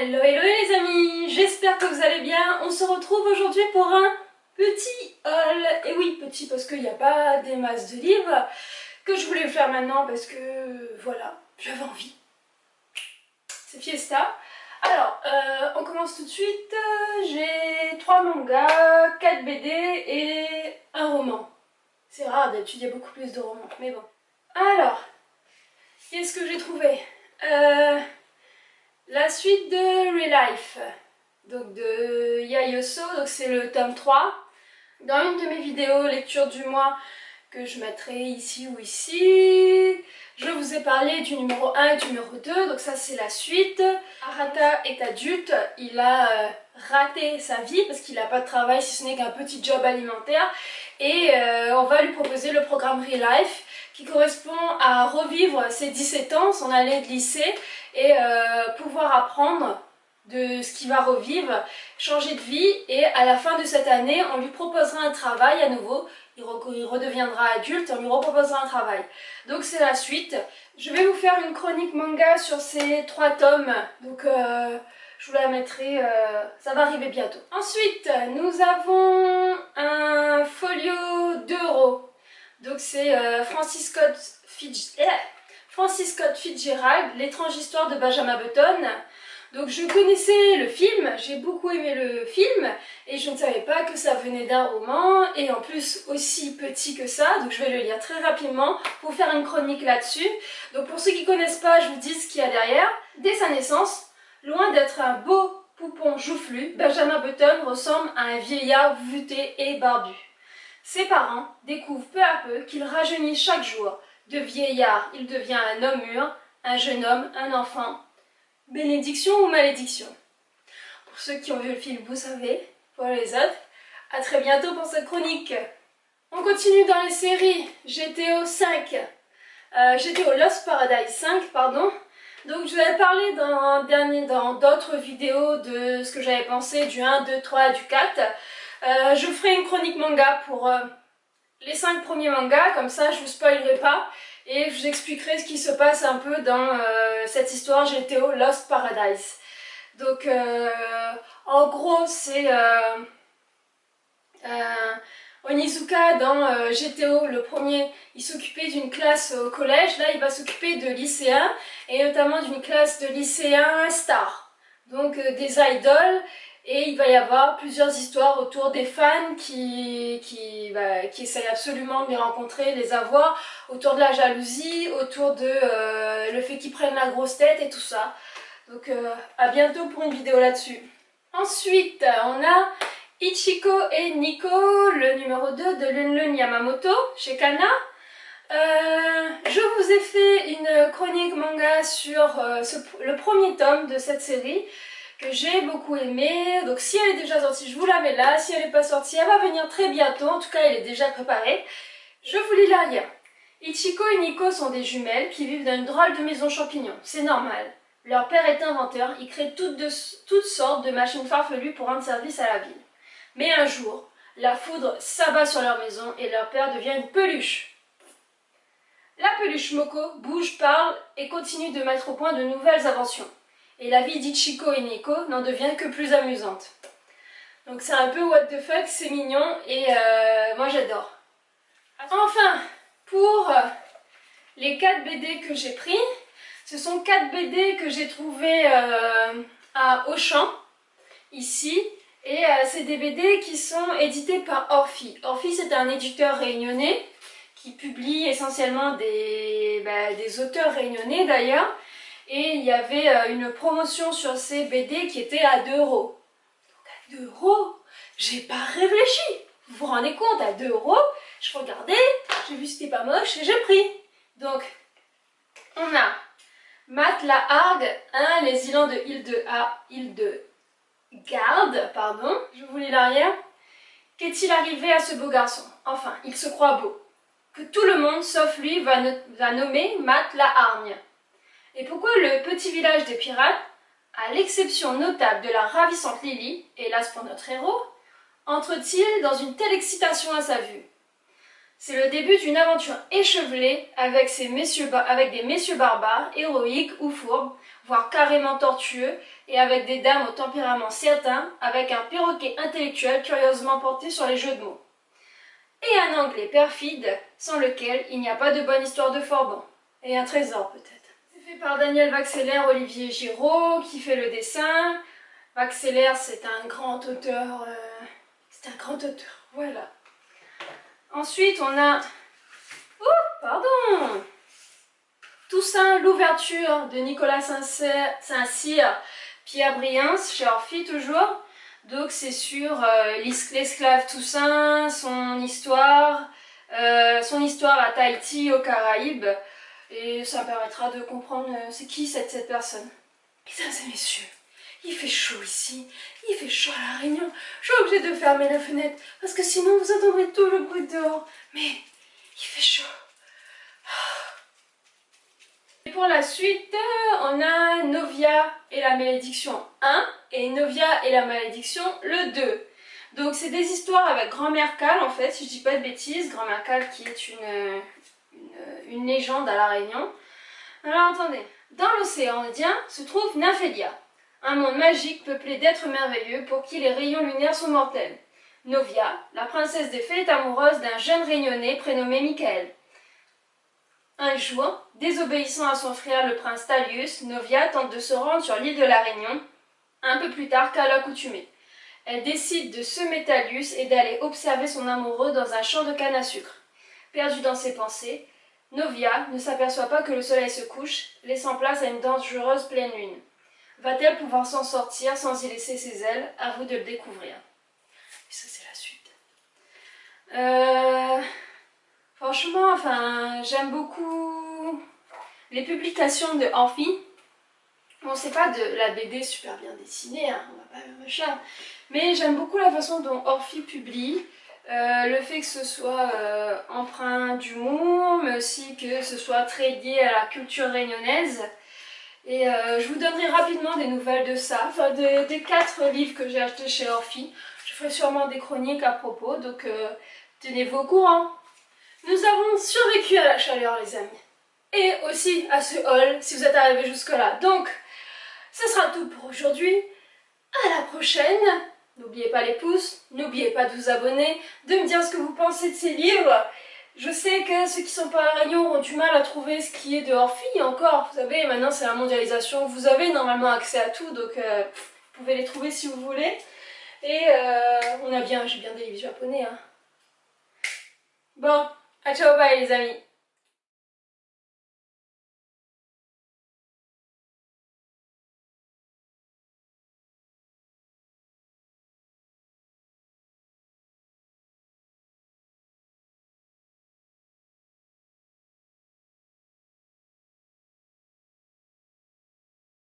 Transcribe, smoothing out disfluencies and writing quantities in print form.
Hello, hello les amis, j'espère que vous allez bien. On se retrouve aujourd'hui pour un petit haul. Et oui, petit parce qu'il n'y a pas des masses de livres que je voulais faire maintenant parce que voilà, j'avais envie. C'est Fiesta. Alors, on commence tout de suite. J'ai 3 mangas, 4 BD et un roman. C'est rare d'habitude, il y a beaucoup plus de romans, mais bon. Alors, qu'est-ce que j'ai trouvé? La suite de Real Life, donc de Yayoso, donc c'est le tome 3. Dans une de mes vidéos lecture du mois que je mettrai ici ou ici, je vous ai parlé du numéro 1 et du numéro 2, donc ça c'est la suite. Arata est adulte, il a raté sa vie parce qu'il n'a pas de travail si ce n'est qu'un petit job alimentaire et on va lui proposer le programme Real Life qui correspond à revivre ses 17 ans, son année de lycée et pouvoir apprendre de ce qu'il va revivre, changer de vie et à la fin de cette année on lui proposera un travail à nouveau, il redeviendra adulte, on lui reproposera un travail. Donc c'est la suite. Je vais vous faire une chronique manga sur ces 3 tomes, donc je vous la mettrai, ça va arriver bientôt. Ensuite nous avons un folio d'€. Donc c'est Francis Scott Fitzgerald, l'étrange histoire de Benjamin Button. Donc je connaissais le film, j'ai beaucoup aimé le film et je ne savais pas que ça venait d'un roman et en plus aussi petit que ça, donc je vais le lire très rapidement pour faire une chronique là-dessus. Donc pour ceux qui ne connaissent pas, je vous dis ce qu'il y a derrière. Dès sa naissance, loin d'être un beau poupon joufflu, Benjamin Button ressemble à un vieillard voûté et barbu. Ses parents découvrent peu à peu qu'il rajeunit chaque jour. De vieillard, il devient un homme mûr, un jeune homme, un enfant. Bénédiction ou malédiction? Pour ceux qui ont vu le film, vous savez. Pour les autres, à très bientôt pour cette chronique. On continue dans les séries. GTO 5. GTO Lost Paradise 5, pardon. Donc je vous avais parlé dans d'autres vidéos de ce que j'avais pensé du 1, 2, 3 et du 4. Je ferai une chronique manga pour les 5 premiers mangas, comme ça je vous spoilerai pas. Et je vous expliquerai ce qui se passe un peu dans cette histoire GTO Lost Paradise. Donc en gros c'est Onizuka dans GTO, le premier, il s'occupait d'une classe au collège, là il va s'occuper de lycéens et notamment d'une classe de lycéens stars, donc des idoles. Et il va y avoir plusieurs histoires autour des fans qui essayent absolument de les rencontrer, les avoir, autour de la jalousie, autour de le fait qu'ils prennent la grosse tête et tout ça. Donc à bientôt pour une vidéo là-dessus. Ensuite, on a Ichiko et Nico, le numéro 2 de Lunlun Yamamoto, chez Kana. Je vous ai fait une chronique manga sur le premier tome de cette série, que j'ai beaucoup aimé. Donc si elle est déjà sortie, je vous la mets là. Si elle n'est pas sortie, elle va venir très bientôt. En tout cas, elle est déjà préparée. Je vous lis la lire. Ichiko et Nico sont des jumelles qui vivent dans une drôle de maison champignon. C'est normal. Leur père est inventeur. Il crée toutes sortes de machines farfelues pour rendre service à la ville. Mais un jour, la foudre s'abat sur leur maison et leur père devient une peluche. La peluche Moko bouge, parle et continue de mettre au point de nouvelles inventions. Et la vie d'Ichiko et Nico n'en devient que plus amusante. Donc c'est un peu what the fuck, c'est mignon et moi j'adore. Enfin, pour les 4 BD que j'ai pris, ce sont 4 BD que j'ai trouvés à Auchan, ici. Et c'est des BD qui sont édités par Orphi. Orphi c'est un éditeur réunionnais qui publie essentiellement des auteurs réunionnais d'ailleurs. Et il y avait une promotion sur ces BD qui était à 2 €. Donc à 2 €, j'ai pas réfléchi. Vous vous rendez compte, à 2 €, je regardais, j'ai vu que c'était pas moche et j'ai pris. Donc, on a Matt la Hargue, les îlots de Hildegarde, pardon, je vous lis l'arrière. Qu'est-il arrivé à ce beau garçon? Enfin, il se croit beau. Que tout le monde, sauf lui, va nommer Matt la Hargne. Et pourquoi le petit village des pirates, à l'exception notable de la ravissante Lily, hélas pour notre héros, entre-t-il dans une telle excitation à sa vue? C'est le début d'une aventure échevelée avec des messieurs barbares, héroïques ou fourbes, voire carrément tortueux, et avec des dames au tempérament certain, avec un perroquet intellectuel curieusement porté sur les jeux de mots. Et un anglais perfide, sans lequel il n'y a pas de bonne histoire de Forban. Et un trésor peut-être. C'est fait par Daniel Vaxelaire, Olivier Giraud, qui fait le dessin. Vaxelaire, c'est un grand auteur. Voilà. Ensuite, on a... Oh, pardon! Toussaint, l'ouverture de Nicolas Saint-Cyr, Pierre Briens, chez Orphie toujours. Donc c'est sur l'esclave Toussaint, son histoire à Tahiti, aux Caraïbes. Et ça permettra de comprendre c'est qui cette personne. Mesdames et messieurs, il fait chaud ici, il fait chaud à La Réunion. Je suis obligée de fermer la fenêtre parce que sinon vous entendrez tout le bruit dehors. Mais il fait chaud. Et pour la suite, on a Novia et la malédiction 1 et Novia et la malédiction le 2. Donc c'est des histoires avec Grand-Mère Cale en fait, si je dis pas de bêtises. Grand-Mère Cale qui est une légende à La Réunion. Alors attendez, dans l'océan Indien se trouve Nymphélia, un monde magique peuplé d'êtres merveilleux pour qui les rayons lunaires sont mortels. Novia, la princesse des fées, est amoureuse d'un jeune réunionnais prénommé Michael. Un jour, désobéissant à son frère le prince Talius, Novia tente de se rendre sur l'île de la Réunion, un peu plus tard qu'à l'accoutumée. Elle décide de semer Talius et d'aller observer son amoureux dans un champ de canne à sucre. Perdue dans ses pensées, Novia ne s'aperçoit pas que le soleil se couche, laissant place à une dangereuse pleine lune. Va-t-elle pouvoir s'en sortir sans y laisser ses ailes? À vous de le découvrir. Et ça, c'est la suite. Franchement, enfin, j'aime beaucoup les publications de Orphie. Bon, c'est pas de la BD super bien dessinée, hein, on va pas machin. Mais j'aime beaucoup la façon dont Orphie publie. Le fait que ce soit empreint d'humour, mais aussi que ce soit très lié à la culture réunionnaise. Et je vous donnerai rapidement des nouvelles de ça, enfin des 4 livres que j'ai achetés chez Orphie. Je ferai sûrement des chroniques à propos, donc tenez-vous au courant. Nous avons survécu à la chaleur, les amis. Et aussi à ce haul, si vous êtes arrivés jusque-là. Donc, ce sera tout pour aujourd'hui. À la prochaine. N'oubliez pas les pouces, n'oubliez pas de vous abonner, de me dire ce que vous pensez de ces livres. Je sais que ceux qui sont pas à La Réunion ont du mal à trouver ce qui est de Orphie encore. Vous savez, maintenant c'est la mondialisation. Vous avez normalement accès à tout, donc vous pouvez les trouver si vous voulez. Et j'ai bien des livres japonais. Hein. Bon, à ciao, bye les amis.